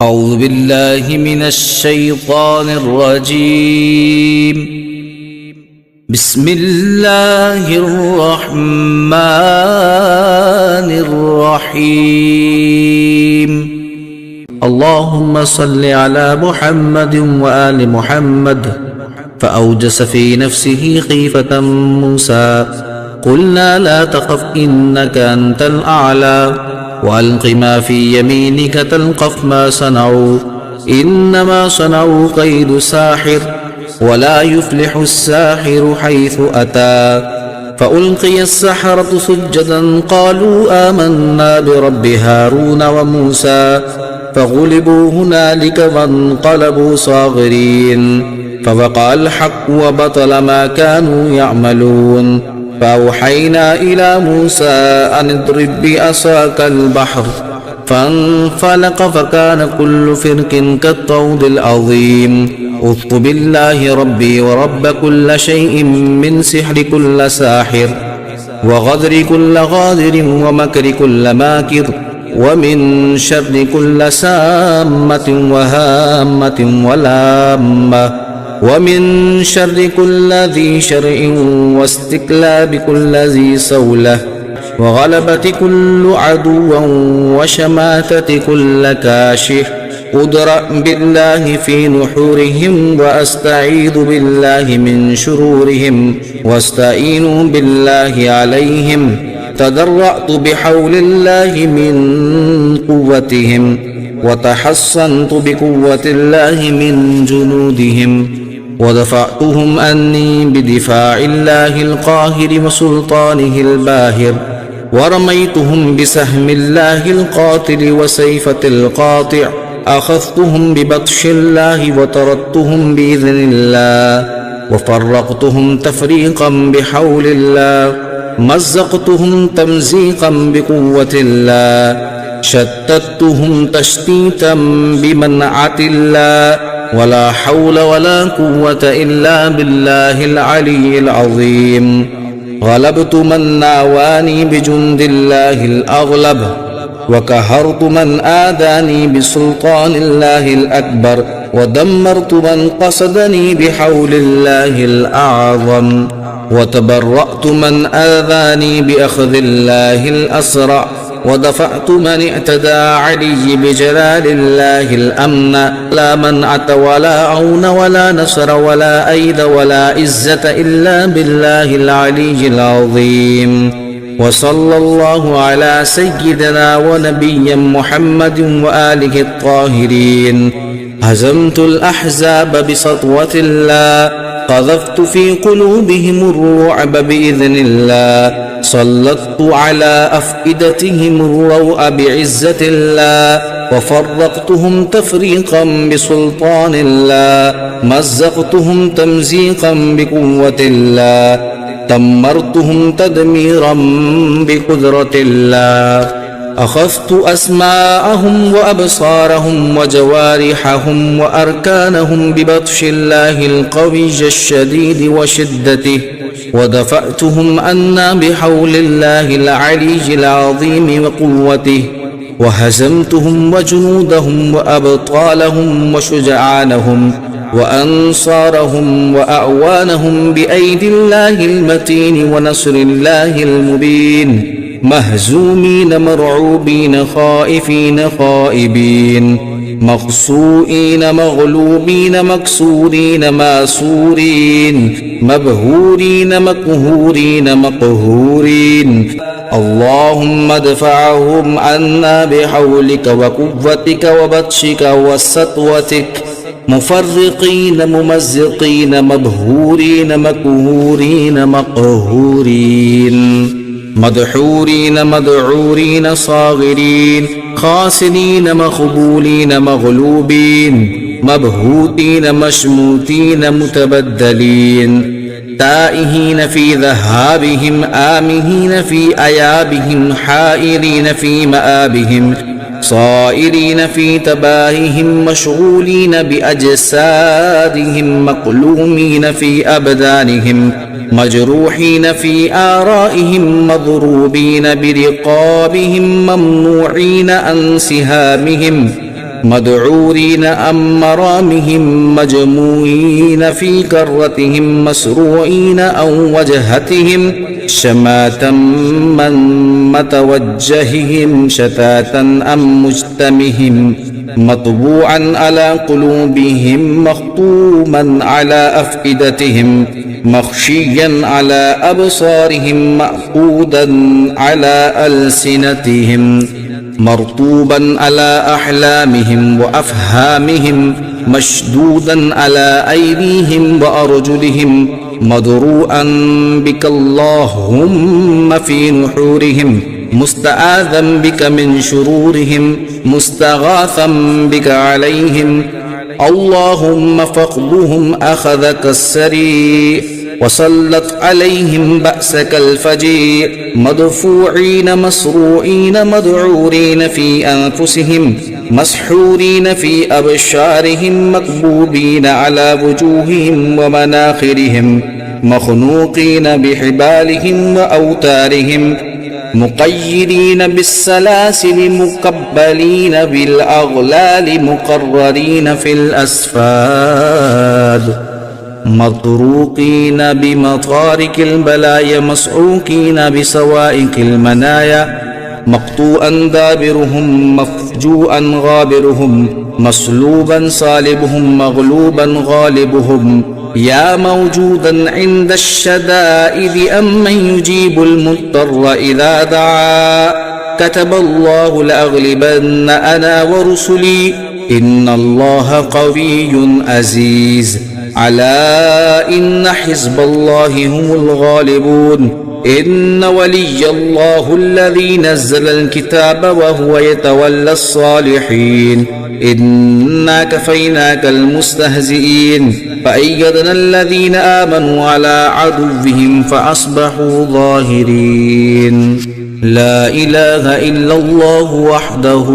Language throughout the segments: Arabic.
أعوذ بالله من الشيطان الرجيم. بسم الله الرحمن الرحيم. اللهم صل على محمد وآل محمد. فأوجس في نفسه خيفة موسى. قلنا لا تخف إنك أنت الأعلى وألق ما في يمينك تلقف ما صنعوا إنما صنعوا كيد ساحر ولا يفلح الساحر حيث أتى. فألقي السحرة سجدا قالوا آمنا برب هارون وموسى فغلبوا هنالك وانقلبوا صاغرين. فوقع الحق وبطل ما كانوا يعملون. فأوحينا إلى موسى أن اضرب بعصاك البحر فانفلق فكان كل فرق كالطود العظيم. اذكر بالله ربي ورب كل شيء من سحر كل ساحر وغدر كل غادر ومكر كل ماكر ومن شر كل سامة وهامة ولامة ومن شر كل ذي شرع واستكلاب كل ذي صولة وغلبة كل عدو وشماتة كل كاشح. أدرأ بالله في نحورهم وأستعيذ بالله من شرورهم واستعينوا بالله عليهم. تضرعت بحول الله من قوتهم وتحصنت بقوة الله من جنودهم ودفعتهم أني بدفاع الله القاهر وسلطانه الباهر. ورميتهم بسهم الله القاتل وسيفة القاطع. أخذتهم ببطش الله وطردتهم بإذن الله وفرقتهم تفريقا بحول الله. مزقتهم تمزيقا بقوة الله. شتتهم تشتيتا بمنعة الله. ولا حول ولا قوة إلا بالله العلي العظيم. غلبت من ناواني بجند الله الأغلب وكهرت من آذاني بسلطان الله الأكبر ودمرت من قصدني بحول الله الأعظم وتبرأت من آذاني بأخذ الله الأسرع ودفعت من اعتدى علي بجلال الله الأمن. لا منعة ولا عون ولا نصر ولا أيد ولا عزة إلا بالله العلي العظيم. وصلى الله على سيدنا ونبي محمد وآله الطاهرين. هزمت الأحزاب بسطوة الله. قذفت في قلوبهم الرعب بإذن الله. سلطت على أفئدتهم الروع بعزة الله وفرقتهم تفريقا بسلطان الله. مزقتهم تمزيقا بقوة الله. دمرتهم تدميرا بقدرة الله. أخذت أسماءهم وأبصارهم وجوارحهم وأركانهم ببطش الله القوي الشديد وشدته ودفعتهم عنا بحول الله العلي العظيم وقوته. وهزمتهم وجنودهم وأبطالهم وشجعانهم وأنصارهم وأعوانهم بأيدي الله المتين ونصر الله المبين. مهزومين مرعوبين خائفين خائبين مخصوئين مغلوبين مكسورين ماسورين مبهورين مقهورين مقهورين. اللهم ادفعهم عنا بحولك وقوتك وبطشك وسطوتك. مفرقين ممزقين مبهورين مقهورين مقهورين مدحورين مدعورين صاغرين خاسرين مخبولين مغلوبين مبهوتين مشموتين متبدلين. تائهين في ذهابهم آمهين في أيابهم حائرين في مآبهم صائرين في تباههم مشغولين بأجسادهم مقلومين في أبدانهم مجروحين في آرائهم مضروبين برقابهم ممنوعين عن سهامهم مدعورين عن مرامهم مجموعين في كرتهم مسروعين أو وجهتهم شماتا من متوجههم شتاتا أم مجتمهم مطبوعا على قلوبهم مختوما على أفئدتهم مخشيا على أبصارهم مأخوذا على ألسنتهم مرطوبا على أحلامهم وأفهامهم مشدودا على أيديهم وأرجلهم مدروءا بك اللهم في نحورهم مستعاذا بك من شرورهم مستغاثا بك عليهم اللهم فاقضهم أخذك السريع وسلط عليهم بأسك الفجيع مدفوعين مسروعين مذعورين في أنفسهم مسحورين في أبشارهم مكبوبين على وجوههم ومناخرهم مخنوقين بحبالهم وأوتارهم مقيدين بالسلاسل مكبلين بالأغلال مقررين في الأسفاد مطروقين بمطارق البلايا مسعوكين بسوائق المنايا مقطوعا دابرهم مفجوعا غابرهم مصلوبا صالبهم مغلوبا غالبهم يا موجودا عند الشدائد أمن يجيب المضطر إذا دعا كتب الله لأغلبن أنا ورسلي إن الله قوي عزيز ألا إن حزب الله هم الغالبون إن ولي الله الذي نزل الكتاب وهو يتولى الصالحين إنا كفيناك المستهزئين فأيدنا الذين آمنوا على عدوهم فأصبحوا ظاهرين لا إله إلا الله وحده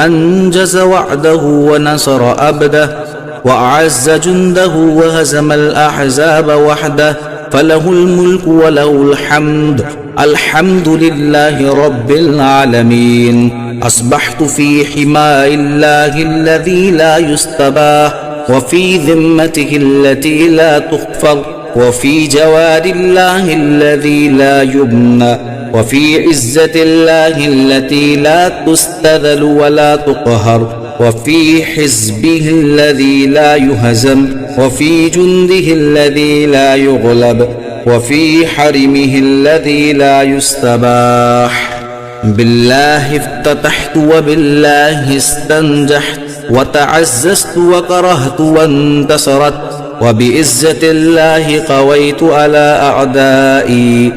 أنجز وعده ونصر أبده وأعز جنده وهزم الأحزاب وحده فله الملك وله الحمد الحمد لله رب العالمين أصبحت في حماء الله الذي لا يستباح وفي ذمته التي لا تخفض وفي جواد الله الذي لا يبنى وفي عزة الله التي لا تستذل ولا تقهر وفي حزبه الذي لا يهزم وفي جنده الذي لا يغلب وفي حرمه الذي لا يستباح بالله افتتحت وبالله استنجحت وتعززت وكرهت وانتصرت وبعزة الله قويت على أعدائي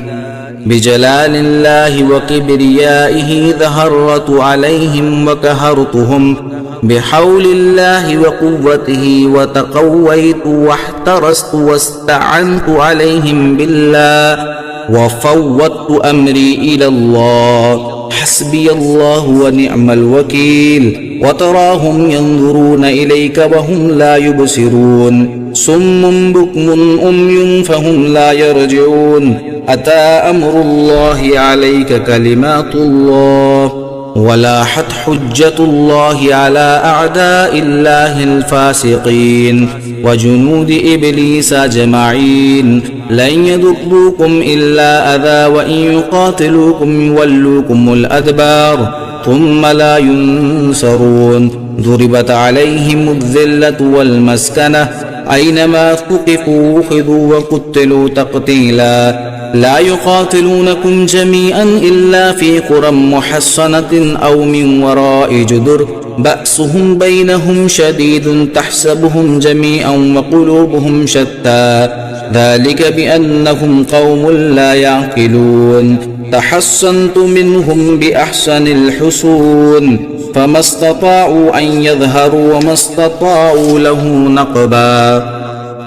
بجلال الله وكبريائه ظهرت عليهم وكهرتهم بحول الله وقوته وتقويت واحترست واستعنت عليهم بالله وفوضت أمري إلى الله حسبي الله ونعم الوكيل وتراهم ينظرون إليك وهم لا يبصرون صم بكم أمي فهم لا يرجعون أتى أمر الله عليك كلمات الله ولاحت حجة الله على أعداء الله الفاسقين وجنود إبليس أجمعين لن يضروكم إلا أذى وإن يقاتلوكم يولوكم الأدبار ثم لا ينصرون ضربت عليهم الذلة والمسكنة أينما ثقفوا أخذوا وقتلوا تقتيلا لا يقاتلونكم جميعا إلا في قرى محصنة أو من وراء جدر بأسهم بينهم شديد تحسبهم جميعا وقلوبهم شتى ذلك بأنهم قوم لا يعقلون تحصنت منهم بأحسن الحصون فما استطاعوا أن يظهروا وما استطاعوا له نقبا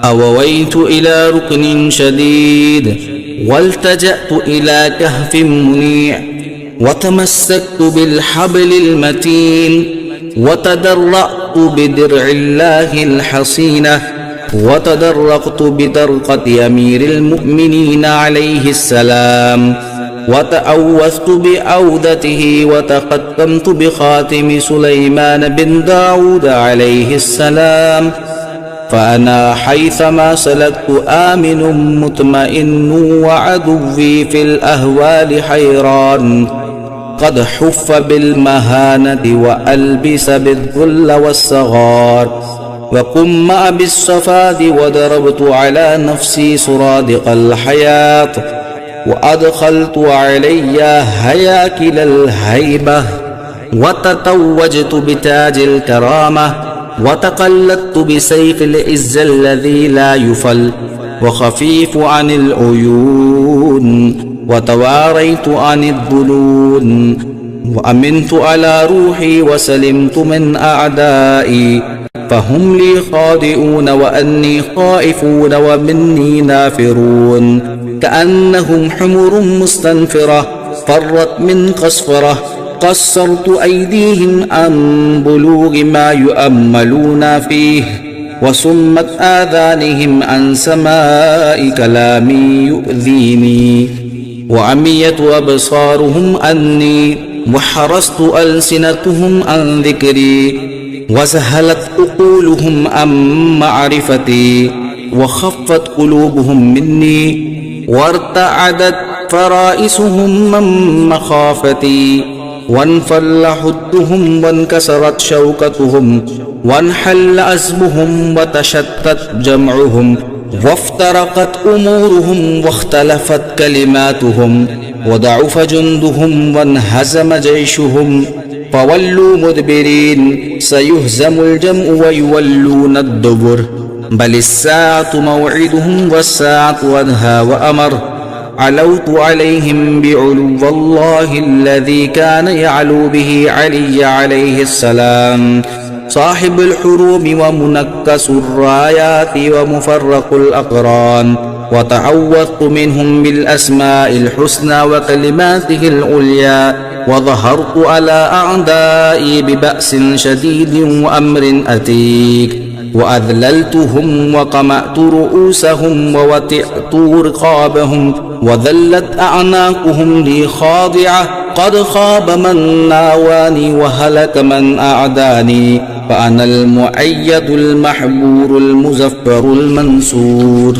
أوويت إلى ركن شديد والتجأت إلى كهف منيع وتمسكت بالحبل المتين وتدرأت بدرع الله الحصينة وتدرقت بدرقة أمير المؤمنين عليه السلام وتأوذت بعودته وتختمت بخاتم سليمان بن داود عليه السلام. فأنا حيثما سلكت آمن مطمئن وعدوي في الأهوال حيران. قد حف بالمهانة وألبس بالذل والصغار وقمع بالصفاد وضربت على نفسي سرادق الحياة وأدخلت علي هياكل الهيبة وتتوجت بتاج الكرامة وتقلدت بسيف العز الذي لا يفل وخفيف عن العيون وتواريت عن الظنون وأمنت على روحي وسلمت من أعدائي فهم لي خادئون وأني خائفون ومني نافرون كأنهم حمر مستنفرة فرت من قصفرة قصرت أيديهم عن بلوغ ما يؤملون فيه وصمت آذانهم عن سماء كلامي يؤذيني وعميت أبصارهم عني وحرست ألسنتهم عن ذكري وسهلت عقولهم عن معرفتي وخفت قلوبهم مني وارتعدت فرائسهم من مخافتي وانفل حدهم وانكسرت شوكتهم وانحل عزمهم وتشتت جمعهم وافترقت أمورهم واختلفت كلماتهم وضعف جندهم وانهزم جيشهم فولوا مدبرين سيهزم الجمع ويولون الدبر بل الساعة موعدهم والساعة أدهى وأمر علوت عليهم بعلو الله الذي كان يعلو به علي عليه السلام صاحب الحروب ومنكس الرايات ومفرق الأقران وتعوذت منهم بالأسماء الحسنى وكلماته العليا وظهرت على أعدائي ببأس شديد وأمر أتيك وأذللتهم وقمأت رؤوسهم ووطئت رقابهم وذلت أعناقهم لي خاضعة قد خاب من ناواني وهلك من أعداني فأنا المؤيد المحبور المزفر المنصور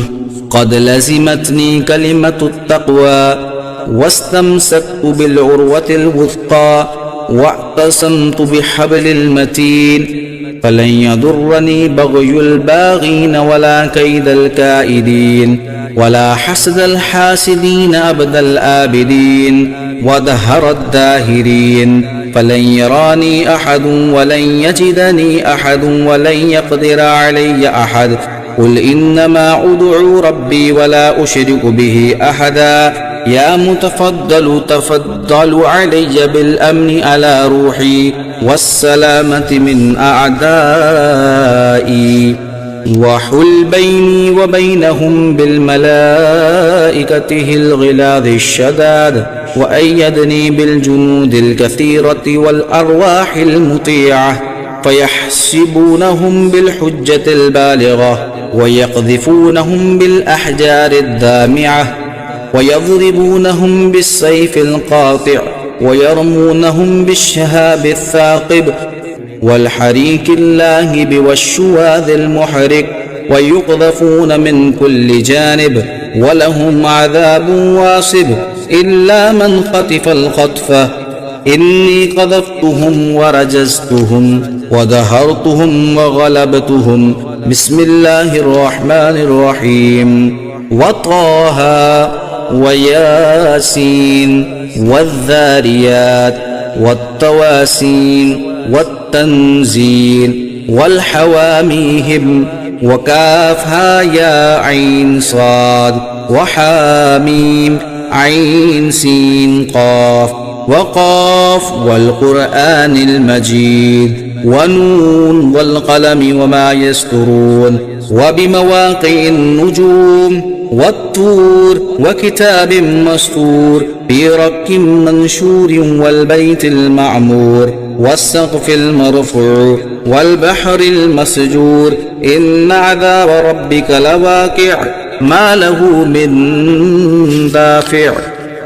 قد لزمتني كلمة التقوى واستمسكت بالعروة الوثقى واعتصمت بحبل المتين فلن يضرني بغي الباغين ولا كيد الكائدين ولا حسد الحاسدين أبد الآبدين ودهر الداهرين فلن يراني أحد ولن يجدني أحد ولن يقدر علي أحد قل إنما أدعو ربي ولا أشرك به أحدا يا متفضل تفضل علي بالأمن على روحي والسلامة من أعدائي وحل بيني وبينهم بالملائكة الغلاظ الشداد وأيدني بالجنود الكثيرة والأرواح المطيعة فيحسبونهم بالحجة البالغة ويقذفونهم بالأحجار الدامعة ويضربونهم بالسيف القاطع ويرمونهم بالشهاب الثاقب والحريك اللاهب والشواذ المحرق ويقذفون من كل جانب ولهم عذاب واصب إلا من خطف الخطفة إني قذفتهم ورجزتهم ودهرتهم وغلبتهم بسم الله الرحمن الرحيم وطه وياسين والذاريات والتواسين والتنزيل والحواميهم وكافها يا عين صاد وحاميم عين سين قاف وقاف والقرآن المجيد ونون والقلم وما يسطرون وبمواقع النجوم والطور وكتاب مسطور في رك منشور والبيت المعمور والسقف المرفوع والبحر المسجور إن عذاب ربك لواقع ما له من دافع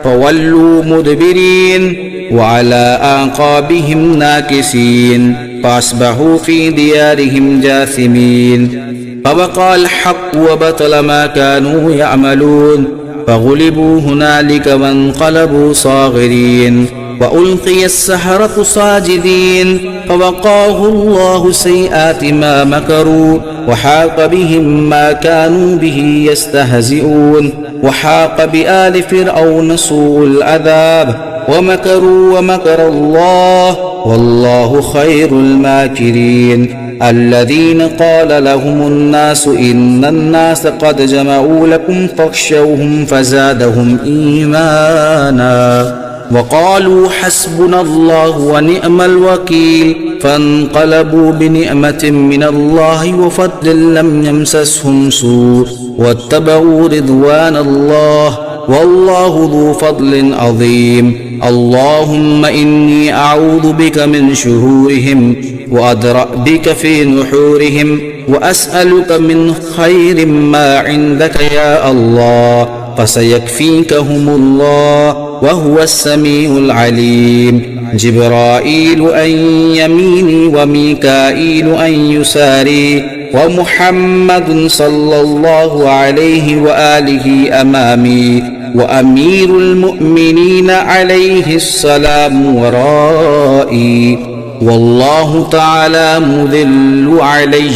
فولوا مدبرين وعلى أعقابهم ناكسين فأصبحوا في ديارهم جاثمين فوقع الحق وبطل ما كانوا يعملون فغلبوا هنالك وانقلبوا صاغرين وألقي السحرة ساجدين فوقاه الله سيئات ما مكروا وحاق بهم ما كانوا به يستهزئون وحاق بآل فرعون سوء العذاب ومكروا ومكر الله والله خير الماكرين الذين قال لهم الناس إن الناس قد جمعوا لكم فاخشوهم فزادهم إيمانا وقالوا حسبنا الله ونعم الوكيل فانقلبوا بنعمة من الله وفضل لم يمسسهم سوء واتبعوا رضوان الله والله ذو فضل عظيم اللهم إني أعوذ بك من شرورهم وأدرأ بك في نحورهم وأسألك من خير ما عندك يا الله فسيكفيكهم الله وهو السميع العليم جبرائيل عن يميني وميكائيل عن يساري ومحمد صلى الله عليه وآله أمامي وأمير المؤمنين عليه السلام ورائي والله تعالى مذل علي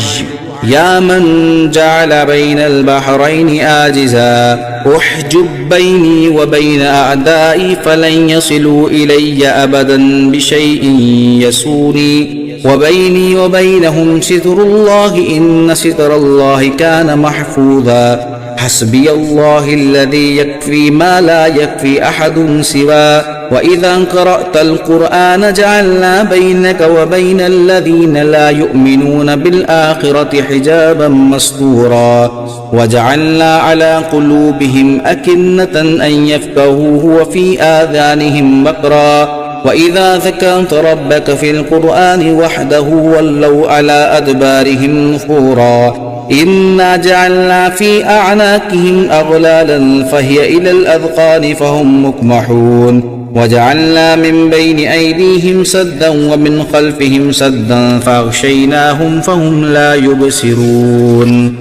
يا من جعل بين البحرين آجزا احجب بيني وبين أعدائي فلن يصلوا إلي أبدا بشيء يسوني وبيني وبينهم ستر الله إن ستر الله كان محفوظا حسبي الله الذي يكفي ما لا يكفي أحد سواه وإذا قرأت القرآن جعلنا بينك وبين الذين لا يؤمنون بالآخرة حجابا مستورا وجعلنا على قلوبهم أكنة أن يفقهوه وفي آذانهم وقرا وإذا ذكرت ربك في القرآن وحده ولوا على أدبارهم نفورا إنا جعلنا في أعناقهم أغلالا فهي إلى الأذقان فهم مكمحون وجعلنا من بين أيديهم سدا ومن خلفهم سدا فأغشيناهم فهم لا يبصرون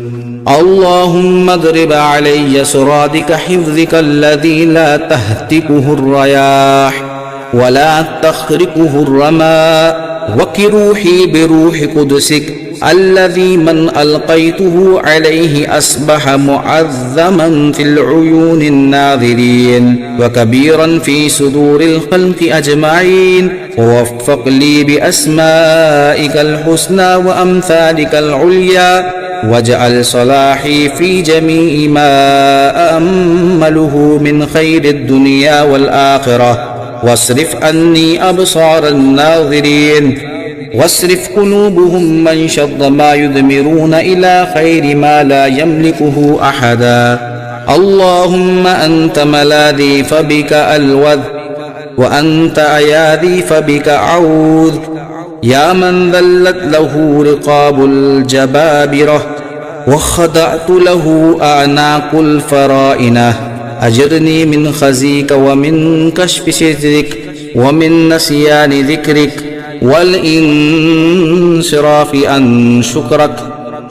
اللهم اضرب علي سرادك حفظك الذي لا تهتكه الرياح ولا تخرقه الرماء وكروحي بروح قدسك الذي من ألقيته عليه أصبح معظما في العيون الناظرين وكبيرا في صدور الخلق أجمعين ووفق لي بأسمائك الحسنى وأمثالك العليا واجعل صلاحي في جميع ما أأمله من خير الدنيا والآخرة واصرف عني أبصار الناظرين واصرف قلوبهم من شر ما يدمرون إلى خير ما لا يملكه أحدا اللهم أنت ملاذي فبك ألوذ وأنت أياذي فبك أعوذ يا من ذلت له رقاب الجبابرة وخضعت له أعناق الفرائنة أجرني من خزيك ومن كشف سترك ومن نسيان ذكرك والانصراف عن شكرك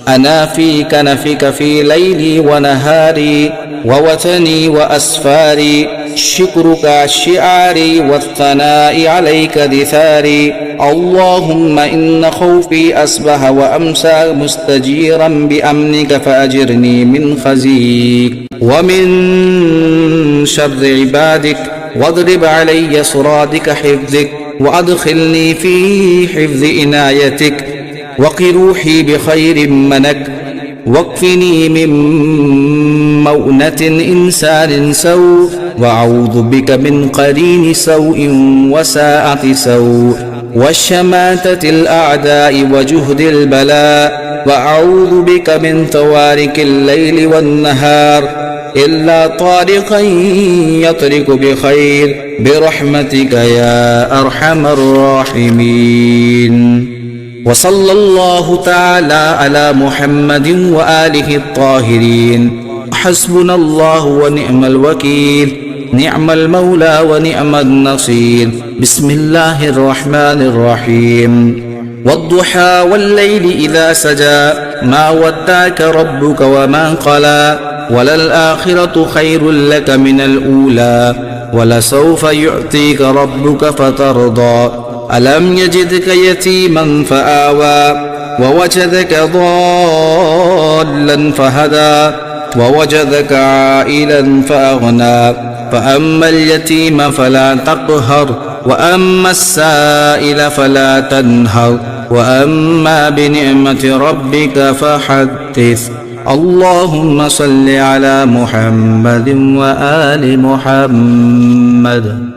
أنا في كنفك في ليلي ونهاري ووتني وأسفاري شكرك شعاري والثناء عليك دثاري اللهم إن خوفي أصبح وأمسى مستجيرا بأمنك فأجرني من خزيك ومن شر عبادك واضرب علي صرادك حفظك وأدخلني في حفظ عنايتك وق روحي بخير منك واكفني من مؤنة إنسان سوء وأعوذ بك من قرين سوء وساعة سوء والشماتة الأعداء وجهد البلاء وأعوذ بك من توارك الليل والنهار إلا طارقا يطرق بخير برحمتك يا أرحم الراحمين وصلى الله تعالى على محمد وآله الطاهرين حسبنا الله ونعم الوكيل نعم المولى ونعم النصير. بسم الله الرحمن الرحيم. والضحى والليل إذا سجى ما ودعك ربك وما قلى وللآخرة خير لك من الأولى ولسوف يعطيك ربك فترضى. ألم يجدك يتيما فآوى ووجدك ضالا فهدى ووجدك عائلا فأغنى. فأما اليتيم فلا تقهر وأما السائل فلا تنهر وأما بنعمة ربك فحدث. اللهم صل على محمد وآل محمد.